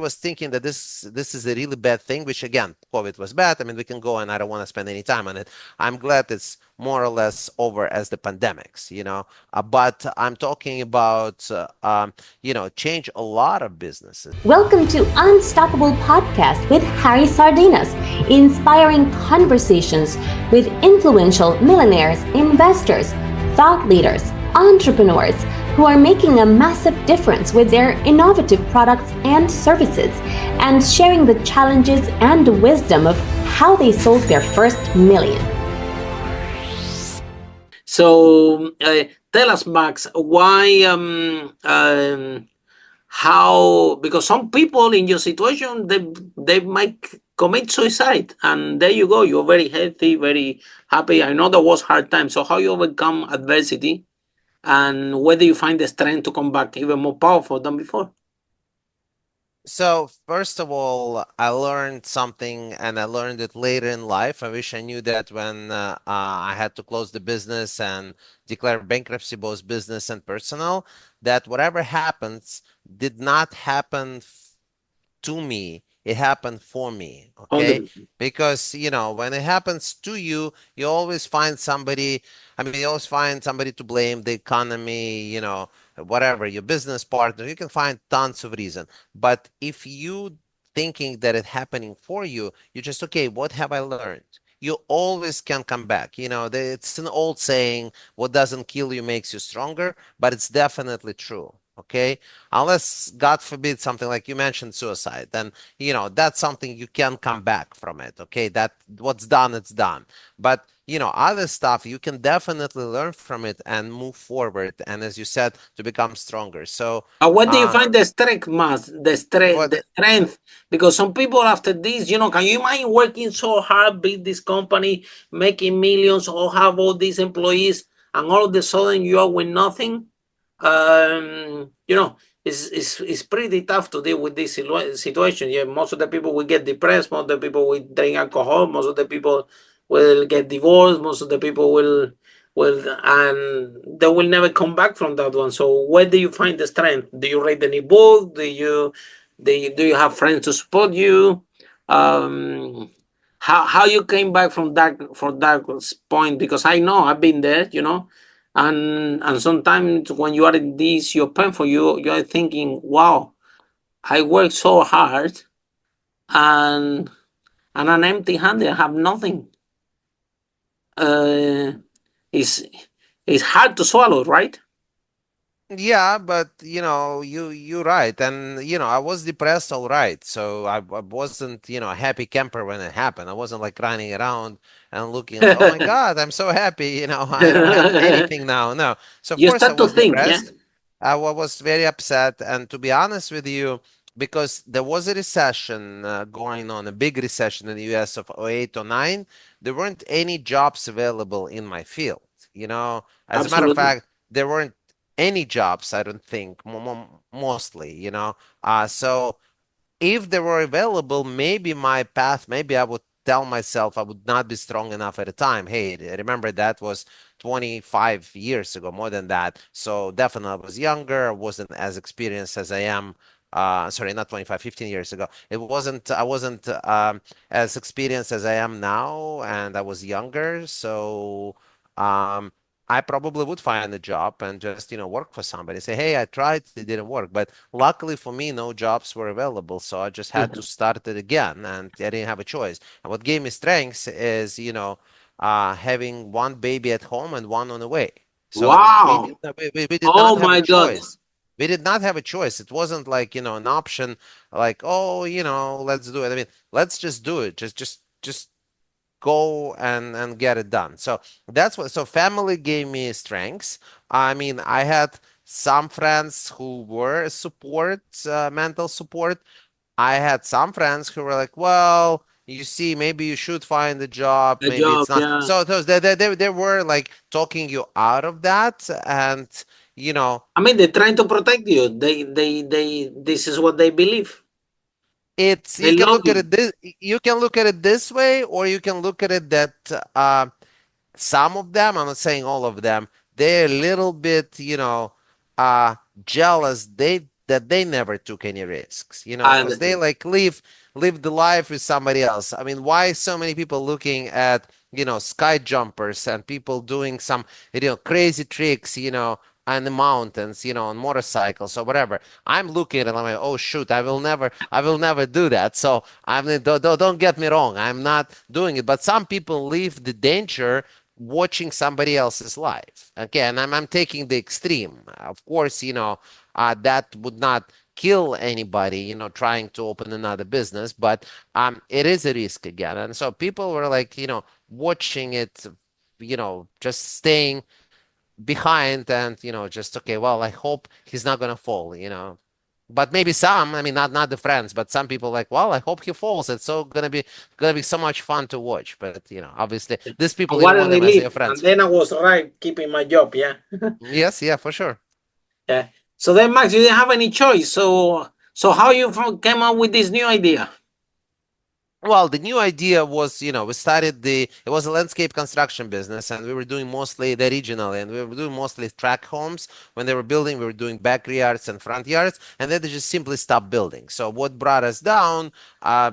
was thinking that this is a really bad thing, which again, COVID was bad. I mean, we can go and I don't want to spend any time on it. I'm glad it's more or less over as the pandemics, but I'm talking about, change a lot of businesses. Welcome to Unstoppable Podcast with Harry Sardinas, inspiring conversations with influential millionaires, investors, thought leaders, entrepreneurs who are making a massive difference with their innovative products and services, and sharing the challenges and wisdom of how they sold their first million. So tell us, Max, why, how, because some people in your situation, they might commit suicide, and there you go, you're very healthy, very happy. I know there was hard times. So how you overcome adversity, and whether you find the strength to come back even more powerful than before? So first of all, I learned something, and I learned it later in life. I wish I knew that when I had to close the business and declare bankruptcy, both business and personal, that whatever happens did not happen to me. It happened for me, okay? 100%. Because, when it happens to you, you always find somebody, you always find somebody to blame, the economy, whatever, your business partner, you can find tons of reason. But if you thinking that it's happening for you, you just, okay, what have I learned? You always can come back. It's an old saying, what doesn't kill you makes you stronger, but it's definitely true. Okay, unless God forbid something like you mentioned suicide, then that's something you can come back from it. Okay, that what's done, it's done. But other stuff you can definitely learn from it and move forward, and as you said, to become stronger. So Where do you find the strength, Max? what The strength, because some people after this, can you imagine working so hard, build this company, making millions, or have all these employees, and all of a sudden you are with nothing? It's pretty tough to deal with this situation. Yeah, most of the people will get depressed. Most of the people will drink alcohol. Most of the people will get divorced. Most of the people and they will never come back from that one. So where do you find the strength? Do you read any book? Do you have friends to support you? Um, how you came back from that point? Because I know I've been there. And sometimes when you are in this, you're painful. You are thinking, wow, I worked so hard, and I'm empty handed. I have nothing. Uh, it's it's hard to swallow, right? Yeah, but you're right, and I was depressed, all right. So I wasn't a happy camper when it happened. I wasn't like running around and looking like, oh my God, I'm so happy. I don't have anything now. No. So of You course I start to was think, yeah. depressed. Was very upset, and to be honest with you, because there was a recession going on, a big recession in the U.S. of '08 or '09, there weren't any jobs available in my field. As a matter of Absolutely. fact, there weren't any jobs, I don't think, mostly, so if they were available, maybe my path, maybe I would tell myself I would not be strong enough at the time. Hey, remember that was 25 years ago, more than that. So definitely I was younger. I wasn't as experienced as I am. Sorry, not 25, 15 years ago. I wasn't as experienced as I am now, and I was younger. So, um, I probably would find a job and just, work for somebody. Say, hey, I tried, it didn't work. But luckily for me, no jobs were available. So I just had to start it again, and I didn't have a choice. And what gave me strength is, having one baby at home and one on the way. So Wow. we did Oh not have a my God. choice. We did not have a choice. It wasn't like, an option like, oh, let's do it. I mean, let's just do it. Just go and get it done. So that's what. So family gave me strengths. I mean, I had some friends who were support, mental support. I had some friends who were like, well, you see, maybe you should find a job. The Maybe job, it's not. yeah. So those they were like talking you out of that, and you know, I mean, they're trying to protect you. This is what they believe. it's They you can love look at you. it this you can look at it this way, or you can look at it that some of them, I'm not saying all of them, they're a little bit, jealous. They that they never took any risks, I because they understand. like live the life with somebody else. I mean, why so many people looking at, sky jumpers and people doing some, crazy tricks, on the mountains, on motorcycles or whatever. I'm looking at it, I'm like, oh shoot, I will never do that. So I mean, don't get me wrong, I'm not doing it. But some people leave the danger watching somebody else's life. Okay, and I'm taking the extreme. Of course, that would not kill anybody, trying to open another business, but it is a risk again. And so people were like, watching it, just staying behind and, just okay, well, I hope he's not gonna fall. But maybe some, I mean, not the friends, but some people like, well, I hope he falls. It's so gonna be so much fun to watch. But obviously, these people And you don't what a want them as your relief. And friends. then I was right keeping my job. Yeah. Yes, yeah, for sure. Yeah. So then, Max, you didn't have any choice. So how you came up with this new idea? Well, the new idea was, we started it was a landscape construction business, and we were doing mostly the regional, and we were doing mostly tract homes. When they were building, we were doing backyards and front yards, and then they just simply stopped building. So what brought us down,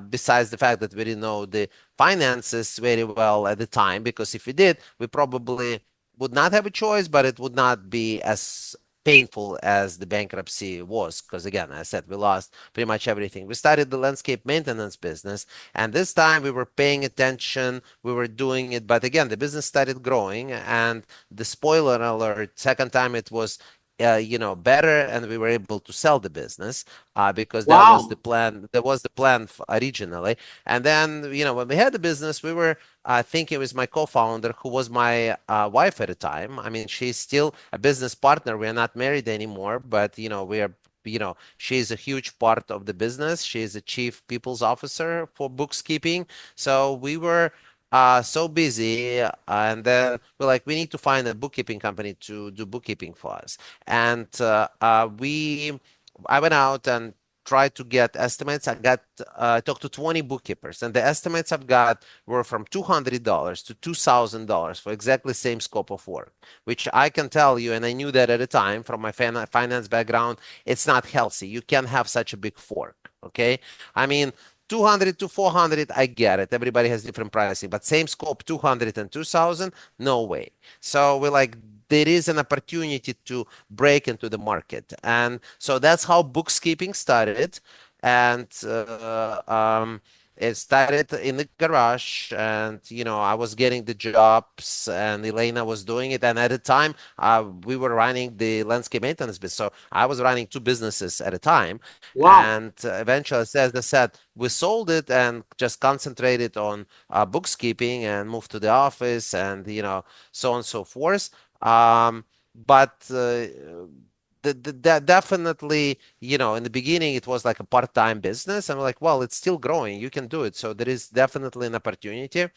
besides the fact that we didn't know the finances very well at the time, because if we did, we probably would not have a choice, but it would not be as painful as the bankruptcy was, because again, I said we lost pretty much everything. We started the landscape maintenance business, and this time we were paying attention, we were doing it. But again, the business started growing. And the spoiler alert, second time it was, better, and we were able to sell the business, because that was the Wow. plan. That was the plan originally. And then, when we had the business, we were thinking with my co-founder, who was my wife at the time. I mean, she's still a business partner. We are not married anymore, but we are she's a huge part of the business. She's a chief people's officer for BooXkeeping. So we were so busy, and then we're like, we need to find a bookkeeping company to do bookkeeping for us. And I went out and tried to get estimates. I talked to 20 bookkeepers, and the estimates I've got were from $200 to $2,000 for exactly same scope of work, which I can tell you, and I knew that at the time from my finance background, it's not healthy. You can't have such a big fork. Okay. I mean, 200 to 400, I get it. Everybody has different pricing, but same scope, 200 and 2000, no way. So we're like, there is an opportunity to break into the market. And so that's how bookkeeping started. And it started in the garage, and I was getting the jobs, and Elena was doing it. And at the time, we were running the landscape maintenance business, so I was running two businesses at a time. Wow. And eventually, as I said, we sold it and just concentrated on bookkeeping and moved to the office, and so on and so forth. But that definitely, in the beginning, it was like a part-time business. I'm like, well, it's still growing. You can do it. So there is definitely an opportunity.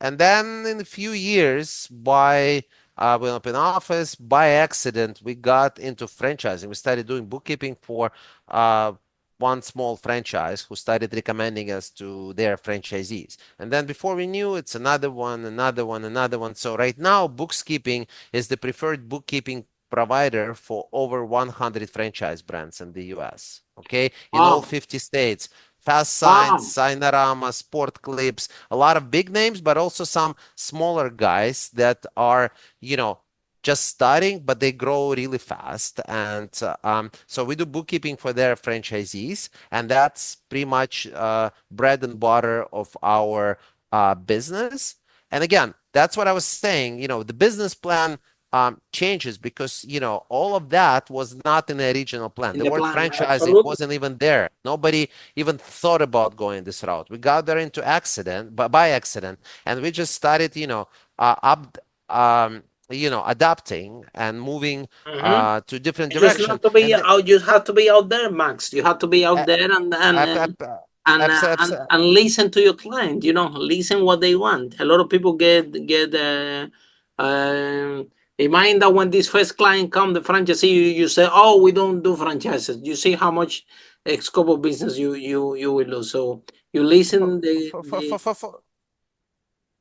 And then in a few years, we opened an office, by accident, we got into franchising. We started doing bookkeeping for uh, one small franchise who started recommending us to their franchisees. And then before we knew, it's another one, another one, another one. So right now, bookkeeping is the preferred bookkeeping provider for over 100 franchise brands in the US. Okay, in all Wow. 50 states. Fast Signs, Wow. Signarama, Sport Clips, a lot of big names, but also some smaller guys that are, just starting, but they grow really fast. And so we do bookkeeping for their franchisees, and that's pretty much bread and butter of our business. And again, that's what I was saying. The business plan changes because all of that was not in the original plan. In The the word plan. franchising Absolutely. wasn't even there. Nobody even thought about going this route. We got there into accident, but by accident, and we just started, up, adapting and moving Mm-hmm. to different You just direction. have to be And the, out. You have to be out there, Max. You have to be out uh, there and and ab- and ab- and abs- uh, abs- and, and listen to your client. Listen what they want. A lot of people get uh, in mind that when this first client come, the franchisee, you say, "Oh, we don't do franchises." You see how much scope of business you will lose. So you for, listen for, for, for, for,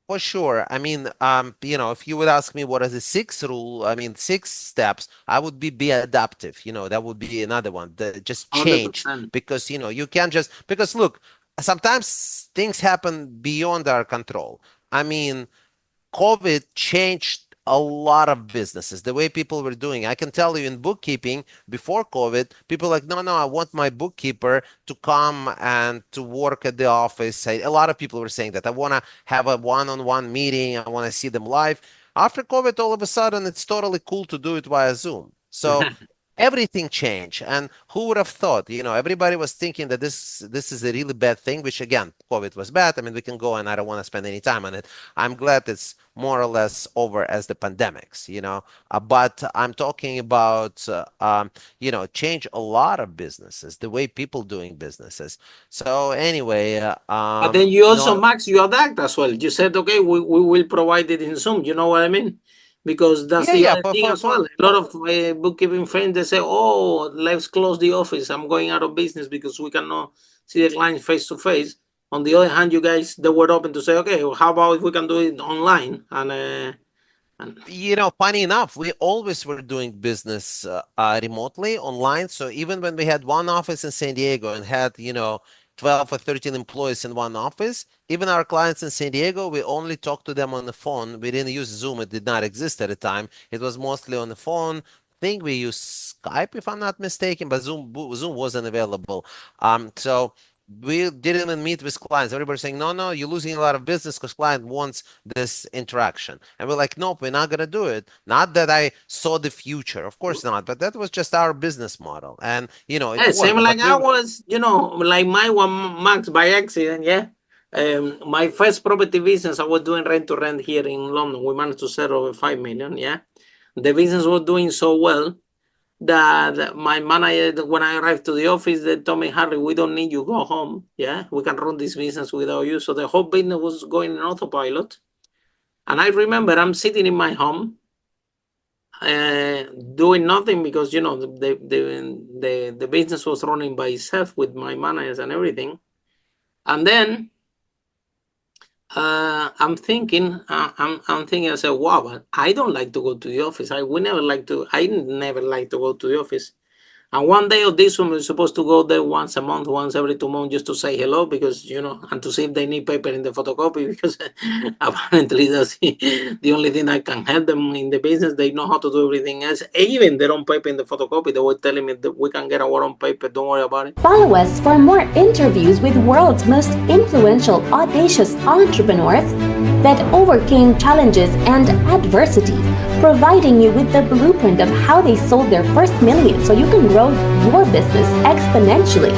for, For sure. I mean, if you would ask me what is the sixth rule, I mean, six steps, I would be adaptive. That would be another one. Just change 100%. because, you can't just because look, sometimes things happen beyond our control. I mean, COVID changed a lot of businesses, the way people were doing. I can tell you in bookkeeping before COVID, people were like, no, no, I want my bookkeeper to come and to work at the office. A lot of people were saying that. I want to have a one-on-one meeting. I want to see them live. After COVID, all of a sudden, it's totally cool to do it via Zoom. So everything changed. And who would have thought? Everybody was thinking that this is a really bad thing, which again, COVID was bad. I mean, we can go and I don't want to spend any time on it. I'm glad it's more or less over as the pandemics. But I'm talking about, change a lot of businesses, the way people doing businesses. So anyway, But then you also, no, Max, you adapt as well. You said, okay, we will provide it in Zoom. You know what I mean? Because that's yeah, the yeah, other thing as well. for A lot of bookkeeping friends, they say, oh, let's close the office. I'm going out of business because we cannot see the client face to face. On the other hand, you guys, they were open to say, okay, well, how about if we can do it online? And Funny enough, we always were doing business remotely online. So even when we had one office in San Diego and had, 12 or 13 employees in one office, even our clients in San Diego, we only talked to them on the phone. We didn't use Zoom. It did not exist at the time. It was mostly on the phone. I think we used Skype, if I'm not mistaken, but Zoom wasn't available. So we didn't even meet with clients. Everybody's saying, no, no, you're losing a lot of business because client wants this interaction. And we're like, nope, we're not going to do it. Not that I saw the future, of course not, but that was just our business model. And, it yeah, same worked. like But I was, like my one, Max, by accident, yeah. My first property business, I was doing rent to rent here in London. We managed to sell over 5 million, yeah. The business was doing so well that my manager, when I arrived to the office, they told me, Harry, we don't need you, go home. Yeah, we can run this business without you. So the whole business was going in autopilot. And I remember I'm sitting in my home, doing nothing because the business was running by itself with my managers and everything. And then I'm thinking, I said, wow, but I don't like to go to the office. I never like to go to the office. And one day of this one, we're supposed to go there once a month, once every 2 months, just to say hello, because, and to see if they need paper in the photocopy, because apparently that's the only thing I can help them in the business. They know how to do everything else. Even their own paper in the photocopy, they were telling me that we can get our own paper. Don't worry about it. Follow us for more interviews with world's most influential, audacious entrepreneurs that overcame challenges and adversity, providing you with the blueprint of how they sold their first million so you can grow your business exponentially.